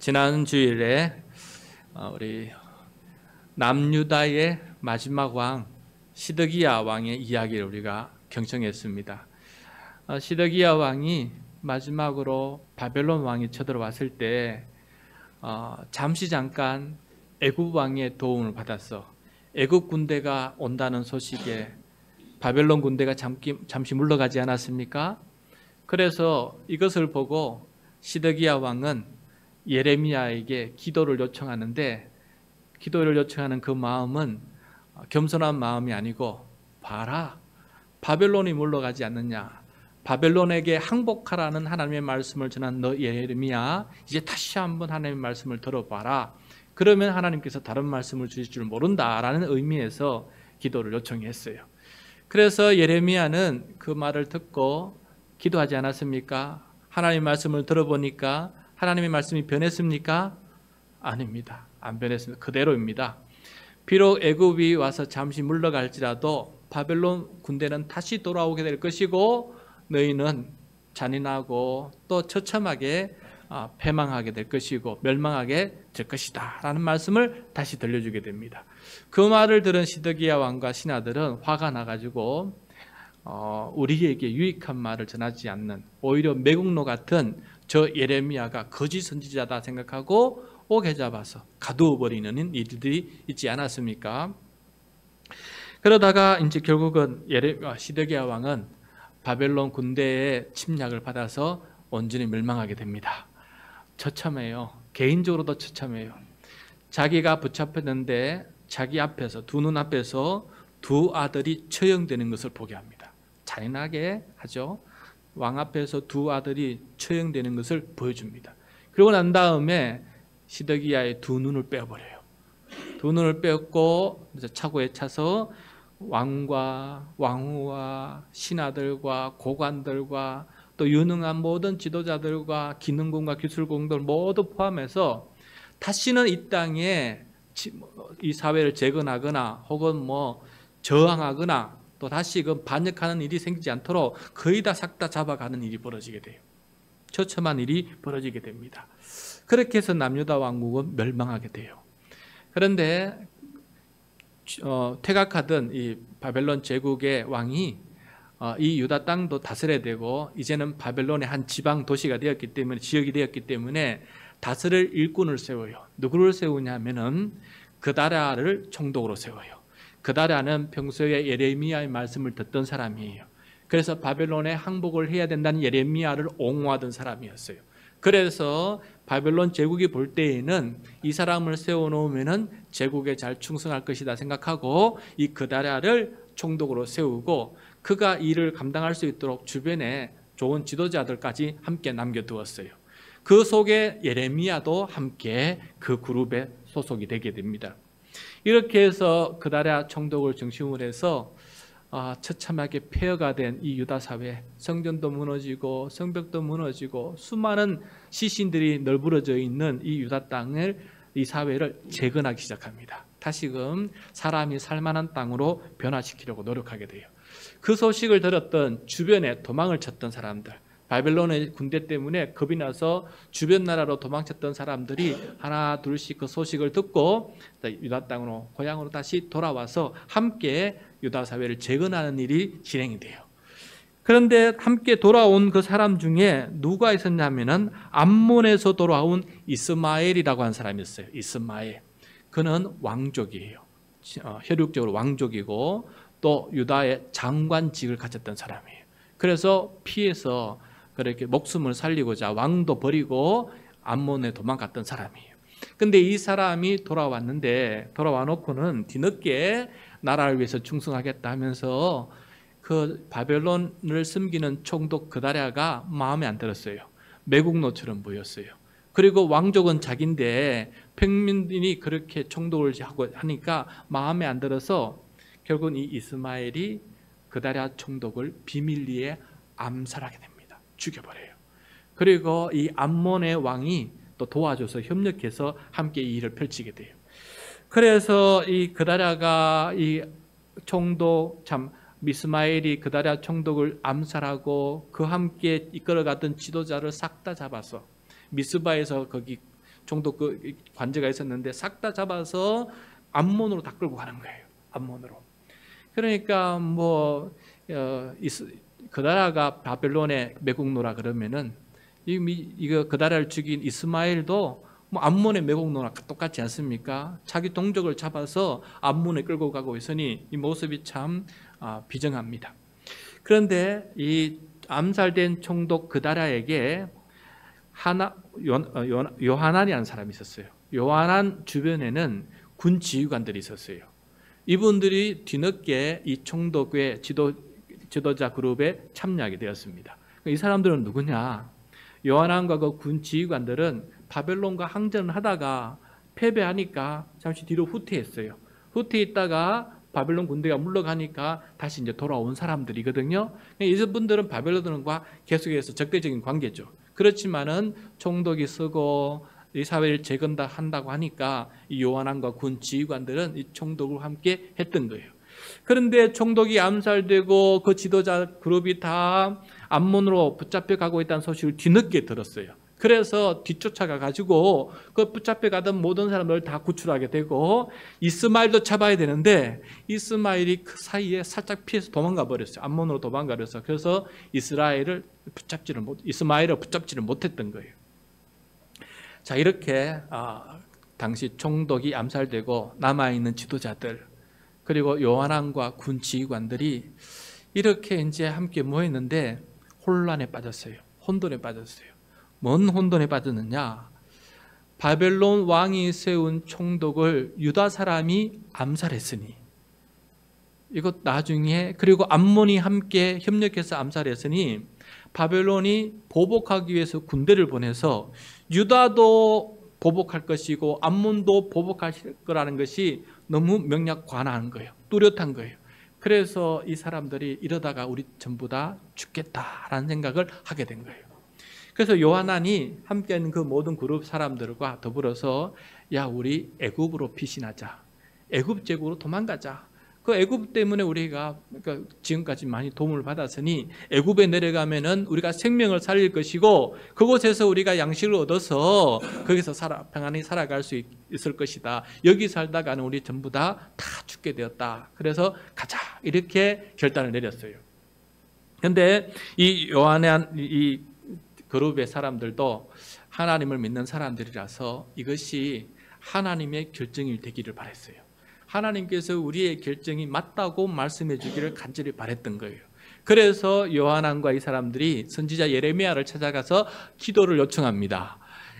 지난 주일에 우리 남유다의 마지막 왕 시드기야 왕의 이야기를 우리가 경청했습니다. 시드기야 왕이 마지막으로 바벨론 왕이 쳐들어왔을 때 잠시 잠깐 애굽 왕의 도움을 받았어. 애굽 군대가 온다는 소식에 바벨론 군대가 잠시 물러가지 않았습니까? 그래서 이것을 보고 시드기야 왕은 예레미야에게 기도를 요청하는데, 기도를 요청하는 그 마음은 겸손한 마음이 아니고, 봐라, 바벨론이 물러가지 않느냐, 바벨론에게 항복하라는 하나님의 말씀을 전한 너 예레미야, 이제 다시 한번 하나님의 말씀을 들어봐라. 그러면 하나님께서 다른 말씀을 주실 줄 모른다라는 의미에서 기도를 요청했어요. 그래서 예레미야는 그 말을 듣고 기도하지 않았습니까? 하나님의 말씀을 들어보니까 하나님의 말씀이 변했습니까? 아닙니다. 안 변했습니다. 그대로입니다. 비록 애굽이 와서 잠시 물러갈지라도 바벨론 군대는 다시 돌아오게 될 것이고, 너희는 잔인하고 또 처참하게 패망하게 될 것이고 멸망하게 될 것이다 라는 말씀을 다시 들려주게 됩니다. 그 말을 들은 시드기야 왕과 신하들은 화가 나가지고 우리에게 유익한 말을 전하지 않는, 오히려 매국노 같은 저 예레미야가 거짓 선지자다 생각하고 오게 잡아서 가두어버리는 일들이 있지 않았습니까? 그러다가 이제 결국은 시드기야 왕은 바벨론 군대의 침략을 받아서 온전히 멸망하게 됩니다. 처참해요. 개인적으로도 처참해요. 자기가 붙잡혔는데 자기 앞에서, 두 눈앞에서 두 아들이 처형되는 것을 보게 합니다. 잔인하게 하죠. 왕 앞에서 두 아들이 처형되는 것을 보여줍니다. 그러고 난 다음에 시드기야의 두 눈을 빼어버려요. 두 눈을 빼었고 차고에 차서 왕과 왕후와 신하들과 고관들과 또 유능한 모든 지도자들과 기능공과 기술공들 모두 포함해서 다시는 이 땅에 이 사회를 재건하거나 혹은 저항하거나 또 다시금 반역하는 일이 생기지 않도록 거의 다 싹 다 잡아가는 일이 벌어지게 돼요. 처참한 일이 벌어지게 됩니다. 그렇게 해서 남유다 왕국은 멸망하게 돼요. 그런데 퇴각하던 이 바벨론 제국의 왕이 이 유다 땅도 다스려야 되고, 이제는 바벨론의 한 지방 도시가 되었기 때문에, 지역이 되었기 때문에 다스릴 일꾼을 세워요. 누구를 세우냐면은 그다랴를 총독으로 세워요. 그다랴는 평소에 예레미야의 말씀을 듣던 사람이에요. 그래서 바벨론에 항복을 해야 된다는 예레미야를 옹호하던 사람이었어요. 그래서 바벨론 제국이 볼 때에는 이 사람을 세워놓으면 제국에 잘 충성할 것이다 생각하고 이 그다랴를 총독으로 세우고, 그가 일을 감당할 수 있도록 주변에 좋은 지도자들까지 함께 남겨두었어요. 그 속에 예레미야도 함께 그 그룹에 소속이 되게 됩니다. 이렇게 해서 그다랴 총독을 중심으로 해서 처참하게 폐허가 된 이 유다 사회, 성전도 무너지고 성벽도 무너지고 수많은 시신들이 널브러져 있는 이 유다 땅을, 이 사회를 재건하기 시작합니다. 다시금 사람이 살만한 땅으로 변화시키려고 노력하게 돼요. 그 소식을 들었던 주변에 도망을 쳤던 사람들, 바벨론의 군대 때문에 겁이 나서 주변 나라로 도망쳤던 사람들이 하나 둘씩 그 소식을 듣고 유다 땅으로, 고향으로 다시 돌아와서 함께 유다 사회를 재건하는 일이 진행이 돼요. 그런데 함께 돌아온 그 사람 중에 누가 있었냐면은 암몬에서 돌아온 이스마엘이라고 하는 사람이 있어요. 이스마엘. 그는 왕족이에요. 혈육적으로 왕족이고 또 유다의 장관직을 가졌던 사람이에요. 그래서 피해서 그렇게 목숨을 살리고자 왕도 버리고 암몬에 도망갔던 사람이에요. 근데 이 사람이 돌아왔는데, 돌아와 놓고는 뒤늦게 나라를 위해서 충성하겠다 하면서 그 바벨론을 섬기는 총독 그다랴가 마음에 안 들었어요. 매국노처럼 보였어요. 그리고 왕족은 자기인데 평민이 그렇게 총독을 하고 하니까 마음에 안 들어서 결국은 이 이스마엘이 그다랴 총독을 비밀리에 암살하게 됩니다. 죽여버려요. 그리고 이 암몬의 왕이 또 도와줘서 협력해서 함께 이 일을 펼치게 돼요. 그래서 이 그다랴가 이 총독, 이스마엘이 그다랴 총독을 암살하고 그 함께 이끌어갔던 지도자를 싹 다 잡아서 미스바에서 거기 총독 그 관제가 있었는데 싹 다 잡아서 암몬으로 다 끌고 가는 거예요. 암몬으로. 그러니까 그 나라가 바벨론의 매국노라 그러면은 이거 그 나라를 죽인 이스마엘도 암몬의 매국노랑 똑같지 않습니까? 자기 동족을 잡아서 암몬에 끌고 가고 있으니 이 모습이 참 비정합니다. 그런데 이 암살된 총독 그 나라에게 요하난이라는 사람이 있었어요. 요하난 주변에는 군 지휘관들이 있었어요. 이분들이 뒤늦게 이 총독의 지도자 그룹에 참여하게 되었습니다. 이 사람들은 누구냐? 요하난과 그 군 지휘관들은 바벨론과 항전을 하다가 패배하니까 잠시 뒤로 후퇴했어요. 후퇴했다가 바벨론 군대가 물러가니까 다시 이제 돌아온 사람들이거든요. 이분들은 바벨론과 계속해서 적대적인 관계죠. 그렇지만은 총독이 쓰고 이 사회를 재건한다고 하니까 이 요한안과 군 지휘관들은 이 총독과 함께 했던 거예요. 그런데 총독이 암살되고 그 지도자 그룹이 다 암몬으로 붙잡혀 가고 있다는 소식을 뒤늦게 들었어요. 그래서 뒤쫓아가 가지고 그 붙잡혀 가던 모든 사람들을 다 구출하게 되고 이스마엘도 잡아야 되는데 이스마엘이 그 사이에 살짝 피해서 도망가 버렸어요. 암몬으로 도망가 버렸어요. 그래서 이스마엘을 붙잡지를 못했던 거예요. 자, 이렇게 당시 총독이 암살되고 남아있는 지도자들 그리고 요한왕과 군 지휘관들이 이렇게 이제 함께 모였는데 혼란에 빠졌어요. 혼돈에 빠졌어요. 뭔 혼돈에 빠졌느냐? 바벨론 왕이 세운 총독을 유다 사람이 암살했으니 이것 나중에 그리고 암몬이 함께 협력해서 암살했으니 바벨론이 보복하기 위해서 군대를 보내서 유다도 보복할 것이고 암몬도 보복할 거라는 것이 너무 명약관화한 거예요. 뚜렷한 거예요. 그래서 이 사람들이 이러다가 우리 전부 다 죽겠다라는 생각을 하게 된 거예요. 그래서 요하난이 함께하는 그 모든 그룹 사람들과 더불어서 야, 우리 애굽으로 피신하자. 애굽 제국으로 도망가자. 그 애굽 때문에 우리가 그러니까 지금까지 많이 도움을 받았으니 애굽에 내려가면은 우리가 생명을 살릴 것이고 그곳에서 우리가 양식을 얻어서 거기서 평안히 살아갈 수 있을 것이다. 여기 살다가는 우리 전부 다 죽게 되었다. 그래서 가자. 이렇게 결단을 내렸어요. 그런데 이 요한의 이 그룹의 사람들도 하나님을 믿는 사람들이라서 이것이 하나님의 결정이 되기를 바랬어요. 하나님께서 우리의 결정이 맞다고 말씀해 주기를 간절히 바랬던 거예요. 그래서 요한왕과 이 사람들이 선지자 예레미야를 찾아가서 기도를 요청합니다.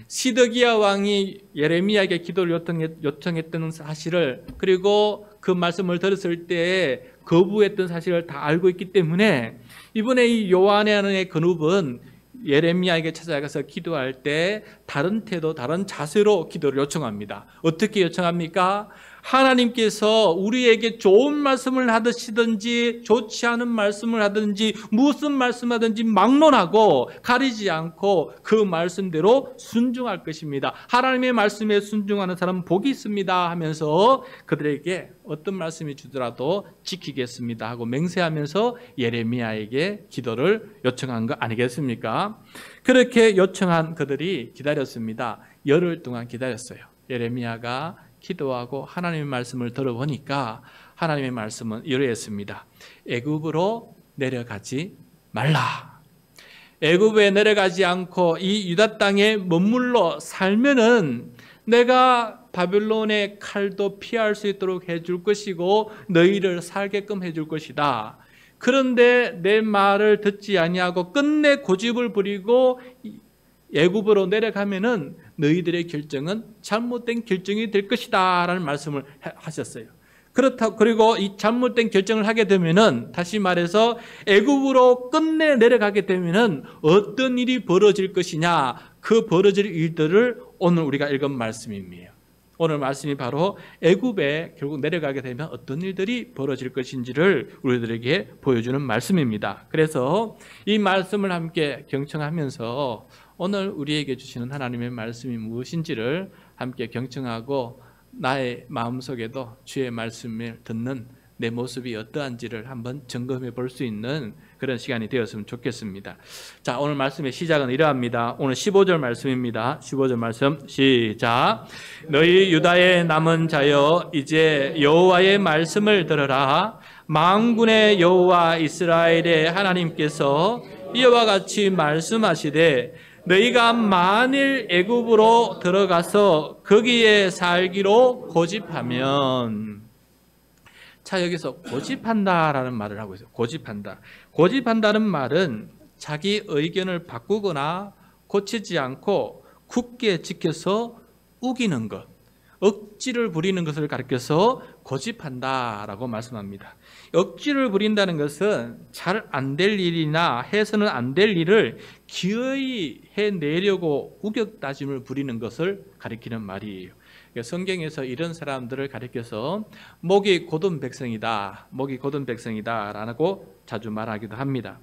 시드기야 왕이 예레미야에게 기도를 요청했던 사실을 그리고 그 말씀을 들었을 때 거부했던 사실을 다 알고 있기 때문에 이번에 이 요한의 그룹은 예레미야에게 찾아가서 기도할 때 다른 태도, 다른 자세로 기도를 요청합니다. 어떻게 요청합니까? 하나님께서 우리에게 좋은 말씀을 하시든지 좋지 않은 말씀을 하든지 무슨 말씀하든지 막론하고 가리지 않고 그 말씀대로 순종할 것입니다. 하나님의 말씀에 순종하는 사람은 복이 있습니다 하면서 그들에게 어떤 말씀이 주더라도 지키겠습니다 하고 맹세하면서 예레미야에게 기도를 요청한 거 아니겠습니까? 그렇게 요청한 그들이 기다렸습니다. 열흘 동안 기다렸어요. 예레미야가 기도하고 하나님의 말씀을 들어보니까 하나님의 말씀은 이러했습니다. 애굽으로 내려가지 말라. 애굽에 내려가지 않고 이 유다 땅에 머물러 살면은 내가 바벨론의 칼도 피할 수 있도록 해줄 것이고 너희를 살게끔 해줄 것이다. 그런데 내 말을 듣지 아니하고 끝내 고집을 부리고 애굽으로 내려가면은 너희들의 결정은 잘못된 결정이 될 것이다 라는 말씀을 하셨어요. 그리고 이 잘못된 결정을 하게 되면은 다시 말해서 애굽으로 끝내 내려가게 되면은 어떤 일이 벌어질 것이냐, 그 벌어질 일들을 오늘 우리가 읽은 말씀입니다. 오늘 말씀이 바로 애굽에 결국 내려가게 되면 어떤 일들이 벌어질 것인지를 우리들에게 보여주는 말씀입니다. 그래서 이 말씀을 함께 경청하면서 오늘 우리에게 주시는 하나님의 말씀이 무엇인지를 함께 경청하고 나의 마음속에도 주의 말씀을 듣는 내 모습이 어떠한지를 한번 점검해 볼 수 있는 그런 시간이 되었으면 좋겠습니다. 자, 오늘 말씀의 시작은 이러합니다. 오늘 15절 말씀입니다. 15절 말씀 시작. 너희 유다의 남은 자여 이제 여호와의 말씀을 들으라. 만군의 여호와 이스라엘의 하나님께서 이와 같이 말씀하시되 너희가 만일 애굽으로 들어가서 거기에 살기로 고집하면. 자, 여기서 고집한다라는 말을 하고 있어요. 고집한다. 고집한다는 말은 자기 의견을 바꾸거나 고치지 않고 굳게 지켜서 우기는 것, 억지를 부리는 것을 가리켜서 고집한다라고 말씀합니다. 억지를 부린다는 것은 잘 안 될 일이나 해서는 안 될 일을 기어이 해내려고 우격다짐을 부리는 것을 가리키는 말이에요. 성경에서 이런 사람들을 가리켜서 목이 곧은 백성이다, 목이 곧은 백성이다라고 자주 말하기도 합니다.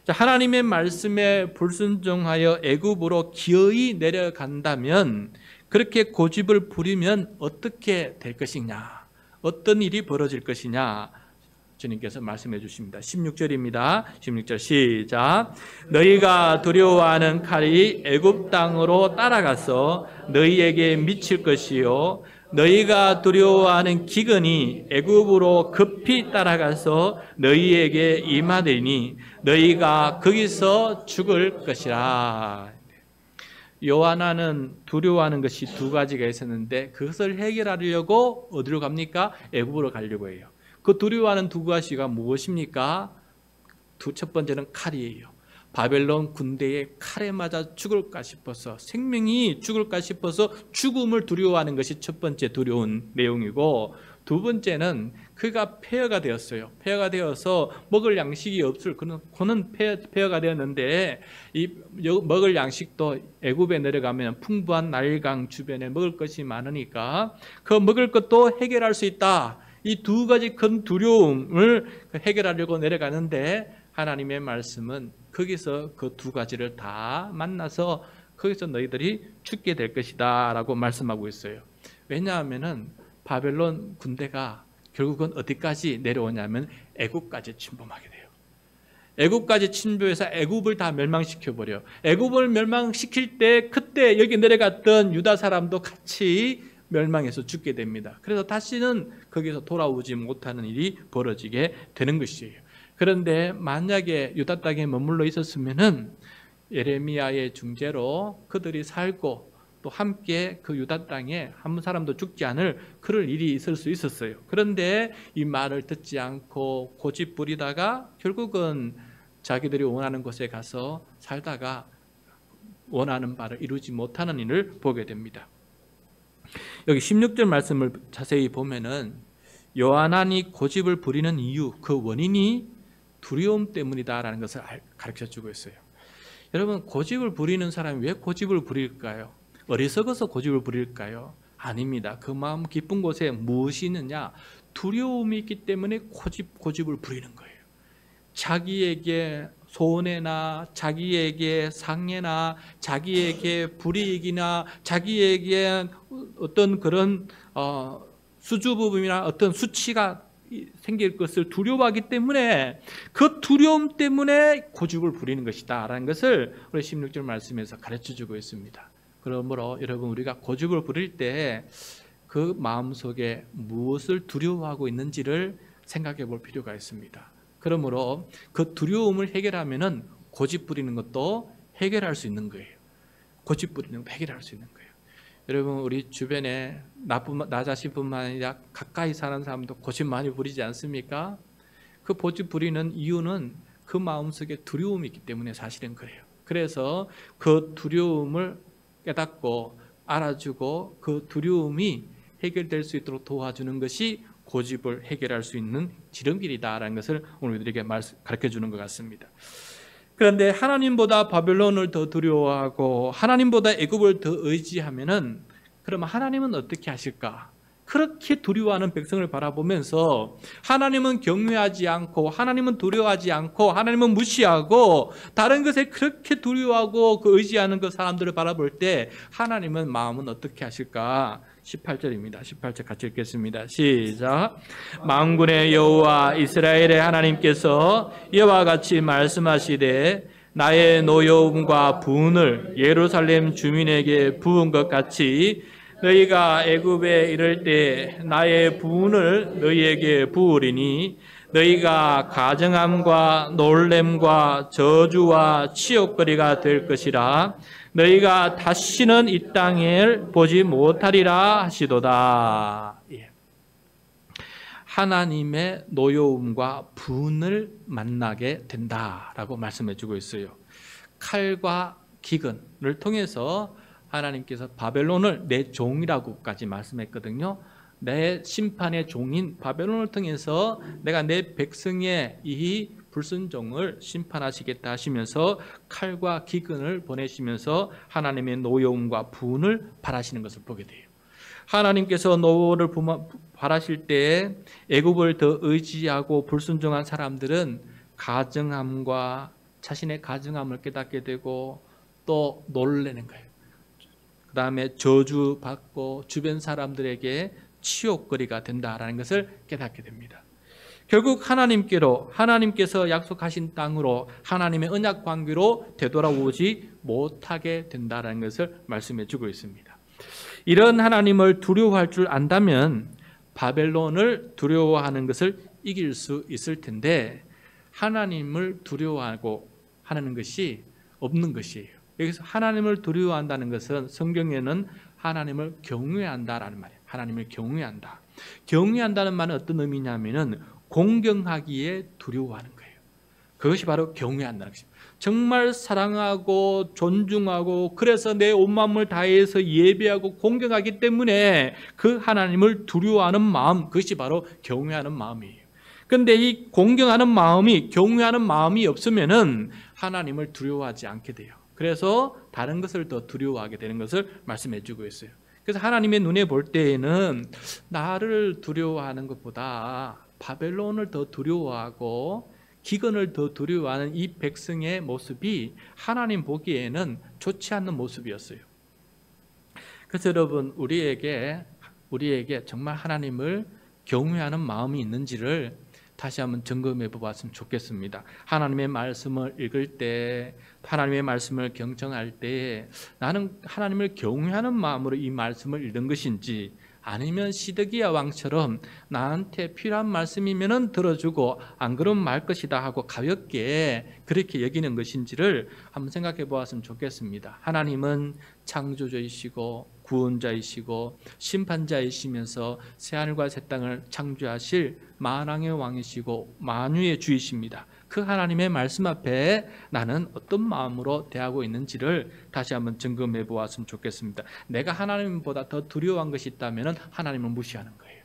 자, 하나님의 말씀에 불순종하여 애굽으로 기어이 내려간다면, 그렇게 고집을 부리면 어떻게 될 것이냐, 어떤 일이 벌어질 것이냐, 주님께서 말씀해 주십니다. 16절입니다. 16절 시작. 너희가 두려워하는 칼이 애굽 땅으로 따라가서 너희에게 미칠 것이요 너희가 두려워하는 기근이 애굽으로 급히 따라가서 너희에게 임하되니 너희가 거기서 죽을 것이라. 요하나는 두려워하는 것이 두 가지가 있었는데 그것을 해결하려고 어디로 갑니까? 애굽으로 가려고 해요. 그 두려워하는 두 가지가 무엇입니까? 첫 번째는 칼이에요. 바벨론 군대의 칼에 맞아 죽을까 싶어서, 생명이 죽을까 싶어서 죽음을 두려워하는 것이 첫 번째 두려운 내용이고, 두 번째는 그가 폐허가 되었어요. 폐허가 되어서 먹을 양식이 없을 그는 폐허가 되었는데, 이 먹을 양식도 애굽에 내려가면 풍부한 나일강 주변에 먹을 것이 많으니까 그 먹을 것도 해결할 수 있다. 이 두 가지 큰 두려움을 해결하려고 내려가는데, 하나님의 말씀은 거기서 그 두 가지를 다 만나서 거기서 너희들이 죽게 될 것이다 라고 말씀하고 있어요. 왜냐하면 바벨론 군대가 결국은 어디까지 내려오냐면 애굽까지 침범하게 돼요. 애굽까지 침범해서 애굽을 다 멸망시켜버려. 애굽을 멸망시킬 때 그때 여기 내려갔던 유다 사람도 같이 멸망해서 죽게 됩니다. 그래서 다시는 거기서 돌아오지 못하는 일이 벌어지게 되는 것이에요. 그런데 만약에 유다 땅에 머물러 있었으면은 예레미야의 중재로 그들이 살고 또 함께 그 유다 땅에 한 사람도 죽지 않을 그럴 일이 있을 수 있었어요. 그런데 이 말을 듣지 않고 고집 부리다가 결국은 자기들이 원하는 곳에 가서 살다가 원하는 바를 이루지 못하는 일을 보게 됩니다. 여기 16절 말씀을 자세히 보면은 요하난이 고집을 부리는 이유, 그 원인이 두려움 때문이다라는 것을 가르쳐주고 있어요. 여러분, 고집을 부리는 사람이 왜 고집을 부릴까요? 어리석어서 고집을 부릴까요? 아닙니다. 그 마음 깊은 곳에 무엇이 있느냐? 두려움이 있기 때문에 고집을 부리는 거예요. 자기에게 손해나 자기에게 상해나 자기에게 불이익이나 자기에게 어떤 그런 수주부분이나 어떤 수치가 생길 것을 두려워하기 때문에 그 두려움 때문에 고집을 부리는 것이다 라는 것을 우리 16절 말씀에서 가르쳐주고 있습니다. 그러므로 여러분, 우리가 고집을 부릴 때 그 마음속에 무엇을 두려워하고 있는지를 생각해 볼 필요가 있습니다. 그러므로 그 두려움을 해결하면은 고집 부리는 것도 해결할 수 있는 거예요. 고집 부리는 것도 해결할 수 있는 거예요. 여러분, 우리 주변에 나 자신뿐만 아니라 가까이 사는 사람도 고집 많이 부리지 않습니까? 그 고집 부리는 이유는 그 마음속에 두려움이 있기 때문에 사실은 그래요. 그래서 그 두려움을 깨닫고 알아주고 그 두려움이 해결될 수 있도록 도와주는 것이 고집을 해결할 수 있는 지름길이다라는 것을 오늘 우리에게 가르쳐주는 것 같습니다. 그런데 하나님보다 바벨론을 더 두려워하고 하나님보다 애굽을 더 의지하면은 그러면 하나님은 어떻게 하실까? 그렇게 두려워하는 백성을 바라보면서 하나님은 경외하지 않고 하나님은 두려워하지 않고 하나님은 무시하고 다른 것에 그렇게 두려워하고 그 의지하는 그 사람들을 바라볼 때 하나님은 마음은 어떻게 하실까? 18절입니다. 18절 같이 읽겠습니다. 시작. 만군의 여호와 이스라엘의 하나님께서 이와 같이 말씀하시되 나의 노여움과 분을 예루살렘 주민에게 부은 것 같이 너희가 애굽에 이를 때 나의 분을 너희에게 부으리니 너희가 가증함과 놀램과 저주와 치욕거리가 될 것이라. 너희가 다시는 이 땅을 보지 못하리라 하시도다. 하나님의 노여움과 분을 만나게 된다라고 말씀해 주고 있어요. 칼과 기근을 통해서 하나님께서 바벨론을 내 종이라고까지 말씀했거든요. 내 심판의 종인 바벨론을 통해서 내가 내 백성의 이 불순종을 심판하시겠다 하시면서 칼과 기근을 보내시면서 하나님의 노여움과 분을 바라시는 것을 보게 돼요. 하나님께서 노를 바라실 때 애굽을 더 의지하고 불순종한 사람들은 가증함과 자신의 가증함을 깨닫게 되고 또 놀라는 거예요. 그 다음에 저주받고 주변 사람들에게 치욕거리가 된다라는 것을 깨닫게 됩니다. 결국 하나님께서 약속하신 땅으로 하나님의 언약 관계로 되돌아오지 못하게 된다라는 것을 말씀해 주고 있습니다. 이런 하나님을 두려워할 줄 안다면 바벨론을 두려워하는 것을 이길 수 있을 텐데 하나님을 두려워하고 하는 것이 없는 것이에요. 여기서 하나님을 두려워한다는 것은 성경에는 하나님을 경외한다라는 말이에요. 하나님을 경외한다. 경외한다는 말은 어떤 의미냐면은 공경하기에 두려워하는 거예요. 그것이 바로 경외한다는 것입니다. 정말 사랑하고 존중하고 그래서 내 온 마음을 다해서 예배하고 공경하기 때문에 그 하나님을 두려워하는 마음, 그것이 바로 경외하는 마음이에요. 그런데 이 공경하는 마음이 경외하는 마음이 없으면은 하나님을 두려워하지 않게 돼요. 그래서 다른 것을 더 두려워하게 되는 것을 말씀해 주고 있어요. 그래서 하나님의 눈에 볼 때에는 나를 두려워하는 것보다 바벨론을 더 두려워하고 기근을 더 두려워하는 이 백성의 모습이 하나님 보기에는 좋지 않는 모습이었어요. 그래서 여러분 우리에게 정말 하나님을 경외하는 마음이 있는지를 다시 한번 점검해 보았으면 좋겠습니다. 하나님의 말씀을 읽을 때, 하나님의 말씀을 경청할 때 나는 하나님을 경외하는 마음으로 이 말씀을 읽는 것인지 아니면 시드기야 왕처럼 나한테 필요한 말씀이면 들어주고 안 그러면 말 것이다 하고 가볍게 그렇게 여기는 것인지를 한번 생각해 보았으면 좋겠습니다. 하나님은 창조주이시고 구원자이시고 심판자이시면서 새하늘과 새 땅을 창조하실 만왕의 왕이시고 만유의 주이십니다. 그 하나님의 말씀 앞에 나는 어떤 마음으로 대하고 있는지를 다시 한번 점검해 보았으면 좋겠습니다. 내가 하나님보다 더 두려워한 것이 있다면 하나님을 무시하는 거예요.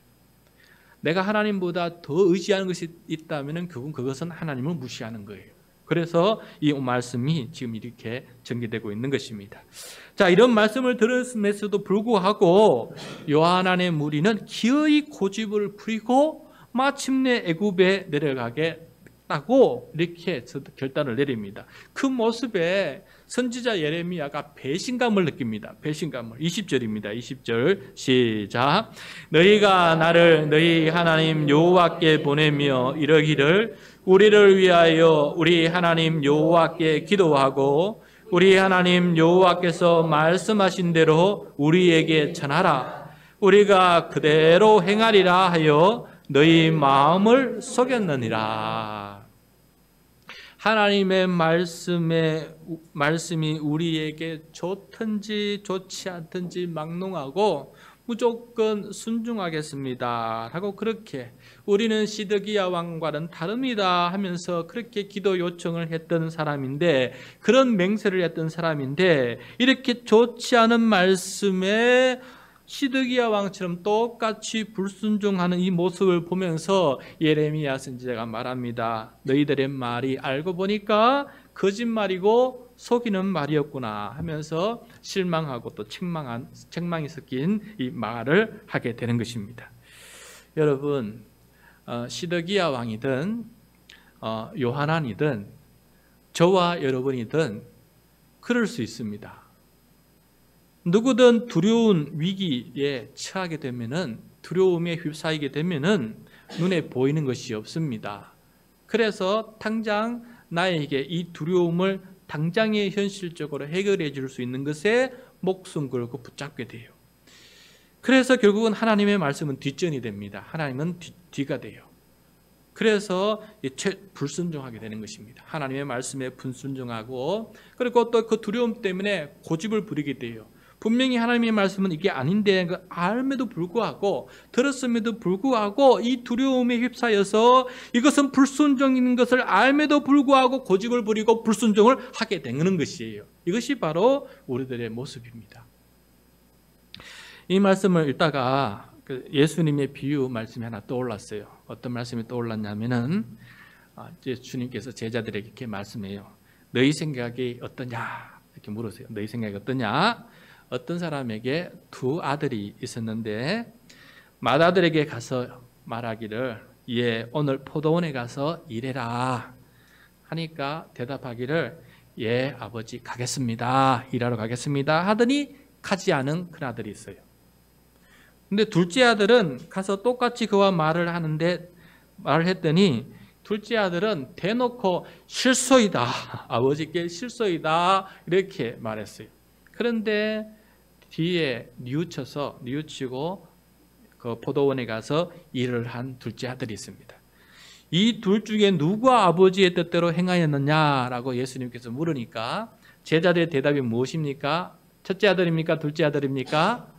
내가 하나님보다 더 의지하는 것이 있다면 그것은 하나님을 무시하는 거예요. 그래서 이 말씀이 지금 이렇게 전개되고 있는 것입니다. 자, 이런 말씀을 들었음에도 불구하고 요한안의 무리는 기어이 고집을 부리고 마침내 애굽에 내려가겠다고 이렇게 결단을 내립니다. 그 모습에 선지자 예레미야가 배신감을 느낍니다. 배신감을. 20절입니다. 20절 시작. 너희가 나를 너희 하나님 여호와께 보내며 이러기를 우리를 위하여 우리 하나님 여호와께 기도하고 우리 하나님 여호와께서 말씀하신 대로 우리에게 전하라. 우리가 그대로 행하리라 하여 너희 마음을 속였느니라. 하나님의 말씀이 우리에게 좋든지 좋지 않든지 막론하고 무조건 순종하겠습니다 하고 그렇게 우리는 시드기야 왕과는 다릅니다 하면서 그렇게 기도 요청을 했던 사람인데, 그런 맹세를 했던 사람인데 이렇게 좋지 않은 말씀에 시드기야 왕처럼 똑같이 불순종하는 이 모습을 보면서 예레미야 선지자가 말합니다. 너희들의 말이 알고 보니까 거짓말이고 속이는 말이었구나 하면서 실망하고 또 책망이 섞인 이 말을 하게 되는 것입니다. 여러분, 시드기야 왕이든 요하난이든 저와 여러분이든 그럴 수 있습니다. 누구든 두려운 위기에 처하게 되면은, 두려움에 휩싸이게 되면은 눈에 보이는 것이 없습니다. 그래서 당장 나에게 이 두려움을 당장에 현실적으로 해결해 줄 수 있는 것에 목숨 걸고 붙잡게 돼요. 그래서 결국은 하나님의 말씀은 뒷전이 됩니다. 하나님은 뒤가 돼요. 그래서 불순종하게 되는 것입니다. 하나님의 말씀에 불순종하고, 그리고 또 그 두려움 때문에 고집을 부리게 돼요. 분명히 하나님의 말씀은 이게 아닌데 알면도 불구하고, 들었음에도 불구하고 이 두려움에 휩싸여서 이것은 불순종인 것을 알면도 불구하고 고집을 부리고 불순종을 하게 되는 것이에요. 이것이 바로 우리들의 모습입니다. 이 말씀을 읽다가 예수님의 비유 말씀이 하나 떠올랐어요. 어떤 말씀이 떠올랐냐면은, 이제 주님께서 제자들에게 이렇게 말씀해요. 너희 생각이 어떠냐? 이렇게 물으세요. 너희 생각이 어떠냐? 어떤 사람에게 두 아들이 있었는데 맏아들에게 가서 말하기를, 예, 오늘 포도원에 가서 일해라 하니까 대답하기를, 예, 아버지 가겠습니다. 일하러 가겠습니다 하더니 가지 않은 큰아들이 있어요. 근데 둘째 아들은 가서 똑같이 그와 말을 했더니 둘째 아들은 대놓고 실소이다, 아버지께 실소이다 이렇게 말했어요. 그런데 뒤에 뉘우치고 그 포도원에 가서 일을 한 둘째 아들이 있습니다. 이 둘 중에 누가 아버지의 뜻대로 행하였느냐라고 예수님께서 물으니까 제자들의 대답이 무엇입니까? 첫째 아들입니까? 둘째 아들입니까?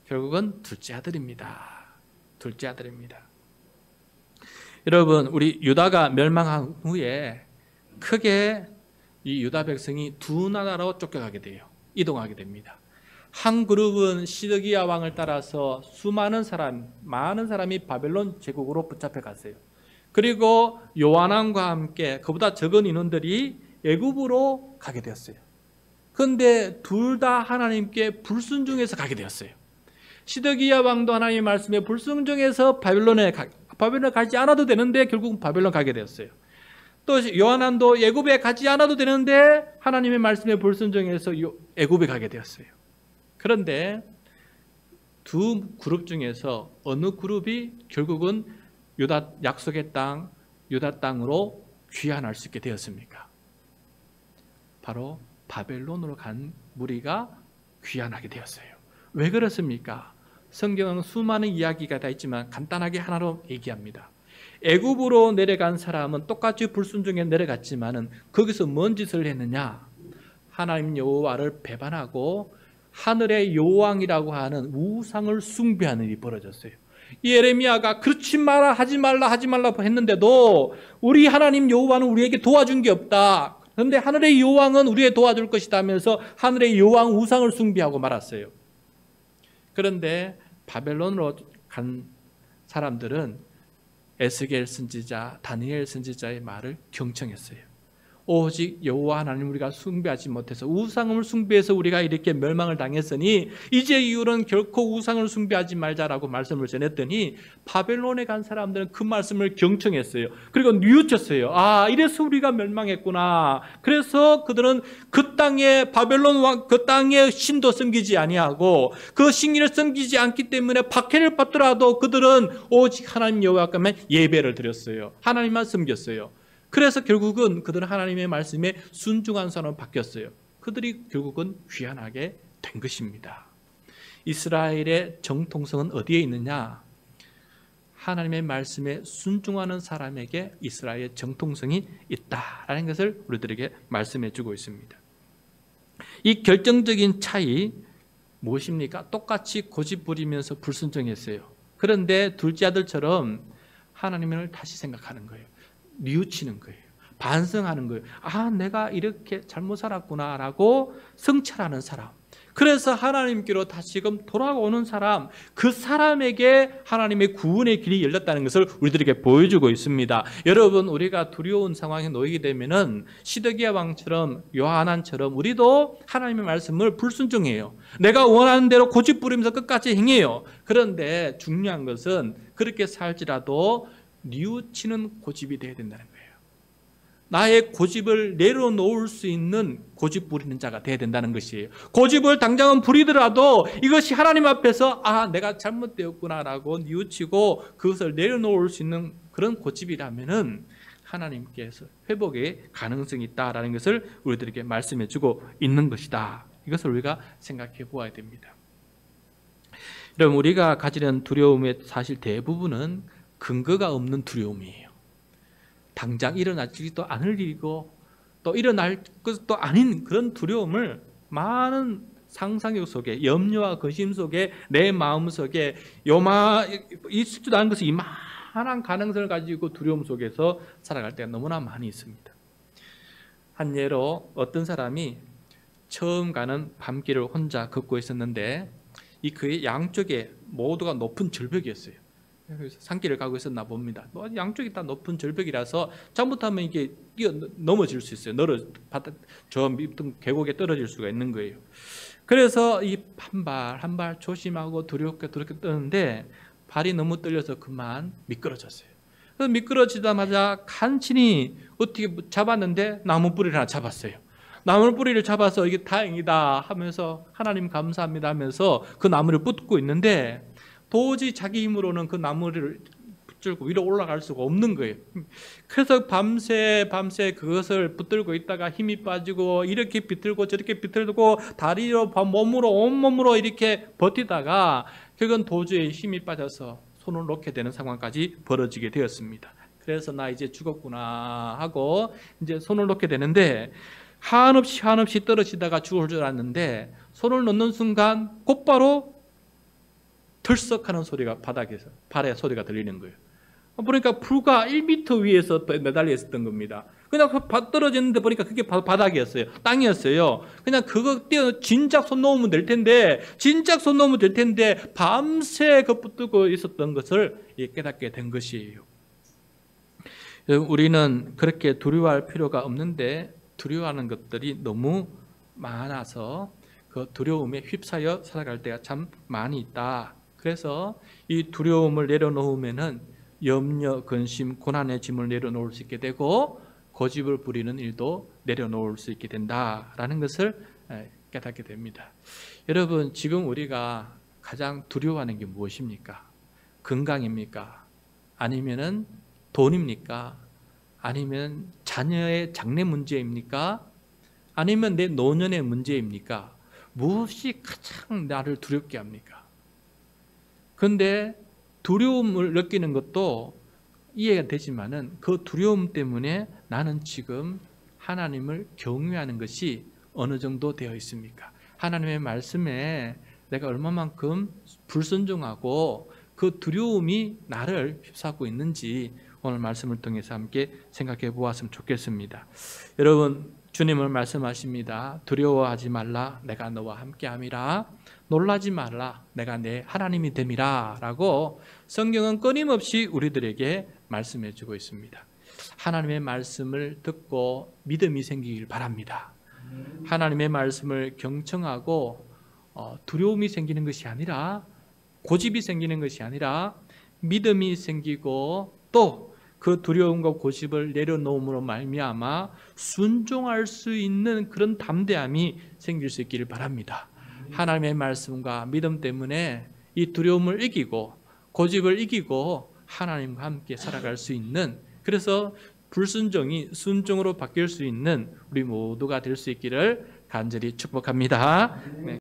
결국은 둘째 아들입니다. 둘째 아들입니다. 여러분, 우리 유다가 멸망한 후에 크게 이 유다 백성이 두 나라로 쫓겨가게 돼요. 이동하게 됩니다. 한 그룹은 시드기야 왕을 따라서 많은 사람이 바벨론 제국으로 붙잡혀 갔어요. 그리고 요한왕과 함께 그보다 적은 인원들이 애굽으로 가게 되었어요. 그런데 둘 다 하나님께 불순종해서 가게 되었어요. 시드기야 왕도 하나님의 말씀에 불순종해서 바벨론에 가지 않아도 되는데 결국 바벨론 가게 되었어요. 또 요한왕도 애굽에 가지 않아도 되는데 하나님의 말씀에 불순종해서 애굽에 가게 되었어요. 그런데 두 그룹 중에서 어느 그룹이 결국은 약속의 땅, 유다 땅으로 귀환할 수 있게 되었습니까? 바로 바벨론으로 간 무리가 귀환하게 되었어요. 왜 그렇습니까? 성경은 수많은 이야기가 다 있지만 간단하게 하나로 얘기합니다. 애굽으로 내려간 사람은 똑같이 불순종에 내려갔지만은 거기서 뭔 짓을 했느냐? 하나님 여호와를 배반하고 하늘의 여호왕이라고 하는 우상을 숭배하는 일이 벌어졌어요. 예레미야가 그렇지 마라, 하지 말라 했는데도 우리 하나님 여호와는 우리에게 도와준 게 없다. 그런데 하늘의 여호왕은 우리에게 도와줄 것이다 하면서 하늘의 여호왕 우상을 숭배하고 말았어요. 그런데 바벨론으로 간 사람들은 에스겔 선지자, 다니엘 선지자의 말을 경청했어요. 오직 여호와 하나님 우리가 숭배하지 못해서 우상을 숭배해서 우리가 이렇게 멸망을 당했으니 이제 이후로는 결코 우상을 숭배하지 말자라고 말씀을 전했더니 바벨론에 간 사람들은 그 말씀을 경청했어요. 그리고 뉘우쳤어요. 아, 이래서 우리가 멸망했구나. 그래서 그들은 그 땅에 바벨론 왕, 그 땅의 신도 섬기지 아니하고 그 신기를 섬기지 않기 때문에 박해를 받더라도 그들은 오직 하나님 여호와께만 예배를 드렸어요. 하나님만 섬겼어요. 그래서 결국은 그들은 하나님의 말씀에 순종한 사람으로 바뀌었어요. 그들이 결국은 귀환하게 된 것입니다. 이스라엘의 정통성은 어디에 있느냐? 하나님의 말씀에 순종하는 사람에게 이스라엘의 정통성이 있다라는 것을 우리들에게 말씀해 주고 있습니다. 이 결정적인 차이 무엇입니까? 똑같이 고집 부리면서 불순종했어요. 그런데 둘째 아들처럼 하나님을 다시 생각하는 거예요. 뉘우치는 거예요. 반성하는 거예요. 아, 내가 이렇게 잘못 살았구나라고 성찰하는 사람. 그래서 하나님께로 다시금 돌아오는 사람, 그 사람에게 하나님의 구원의 길이 열렸다는 것을 우리들에게 보여주고 있습니다. 여러분, 우리가 두려운 상황에 놓이게 되면은 시드기야 왕처럼, 요하난처럼 우리도 하나님의 말씀을 불순종해요. 내가 원하는 대로 고집 부리면서 끝까지 행해요. 그런데 중요한 것은 그렇게 살지라도 뉘우치는 고집이 되어야 된다는 거예요. 나의 고집을 내려놓을 수 있는 고집 부리는 자가 되어야 된다는 것이에요. 고집을 당장은 부리더라도 이것이 하나님 앞에서 내가 잘못되었구나라고 뉘우치고 그것을 내려놓을 수 있는 그런 고집이라면은 하나님께서 회복의 가능성이 있다라는 것을 우리들에게 말씀해 주고 있는 것이다. 이것을 우리가 생각해 보아야 됩니다. 여러분, 우리가 가지는 두려움의 사실 대부분은 근거가 없는 두려움이에요. 당장 일어나지도 않을 일이고 또 일어날 것도 아닌 그런 두려움을 많은 상상력 속에, 염려와 근심 속에, 내 마음 속에 있지도 않은 것이 이만한 가능성을 가지고 두려움 속에서 살아갈 때가 너무나 많이 있습니다. 한 예로 어떤 사람이 처음 가는 밤길을 혼자 걷고 있었는데 그의 양쪽에 모두가 높은 절벽이었어요. 그래서 산길을 가고 있었나 봅니다. 양쪽이 다 높은 절벽이라서 잘못하면 이게 뛰어 넘어질 수 있어요. 저 밑에 계곡에 떨어질 수가 있는 거예요. 그래서 이 한 발 한 발 조심하고 두렵게 뜨는데 발이 너무 떨려서 그만 미끄러졌어요. 그래서 미끄러지자마자 간신히 어떻게 잡았는데 나무 뿌리를 하나 잡았어요. 나무 뿌리를 잡아서 이게 다행이다 하면서 하나님 감사합니다 하면서 그 나무를 붙고 있는데 도저히 자기 힘으로는 그 나무를 붙들고 위로 올라갈 수가 없는 거예요. 그래서 밤새 그것을 붙들고 있다가 힘이 빠지고 이렇게 비틀고 저렇게 비틀고 다리로 온몸으로 이렇게 버티다가 결국은 도저히 힘이 빠져서 손을 놓게 되는 상황까지 벌어지게 되었습니다. 그래서 나 이제 죽었구나 하고 이제 손을 놓게 되는데 한없이 떨어지다가 죽을 줄 알았는데 손을 놓는 순간 곧바로 털썩하는 소리가 바닥에서 발에 소리가 들리는 거예요. 보니까 불과 1m 위에서 매달려 있었던 겁니다. 그냥 떨어졌는데 보니까 그게 바닥이었어요. 땅이었어요. 그냥 그거 진작 손 놓으면 될 텐데 밤새 그 붙들고 있었던 것을 깨닫게 된 것이에요. 우리는 그렇게 두려워할 필요가 없는데 두려워하는 것들이 너무 많아서 그 두려움에 휩싸여 살아갈 때가 참 많이 있다. 그래서 이 두려움을 내려놓으면은 염려, 근심, 고난의 짐을 내려놓을 수 있게 되고 고집을 부리는 일도 내려놓을 수 있게 된다라는 것을 깨닫게 됩니다. 여러분, 지금 우리가 가장 두려워하는 게 무엇입니까? 건강입니까? 아니면은 돈입니까? 아니면 자녀의 장래 문제입니까? 아니면 내 노년의 문제입니까? 무엇이 가장 나를 두렵게 합니까? 그런데 두려움을 느끼는 것도 이해가 되지만은 그 두려움 때문에 나는 지금 하나님을 경외하는 것이 어느 정도 되어 있습니까? 하나님의 말씀에 내가 얼마만큼 불순종하고 그 두려움이 나를 휩싸고 있는지 오늘 말씀을 통해서 함께 생각해 보았으면 좋겠습니다. 여러분, 주님은 말씀하십니다. 두려워하지 말라, 내가 너와 함께함이라. 놀라지 말라, 내가 내 하나님이 됨이라 라고 성경은 끊임없이 우리들에게 말씀해 주고 있습니다. 하나님의 말씀을 듣고 믿음이 생기길 바랍니다. 하나님의 말씀을 경청하고 두려움이 생기는 것이 아니라, 고집이 생기는 것이 아니라 믿음이 생기고 또 그 두려움과 고집을 내려놓음으로 말미암아 순종할 수 있는 그런 담대함이 생길 수 있기를 바랍니다. 하나님의 말씀과 믿음 때문에 이 두려움을 이기고 고집을 이기고 하나님과 함께 살아갈 수 있는, 그래서 불순종이 순종으로 바뀔 수 있는 우리 모두가 될 수 있기를 간절히 축복합니다. 네.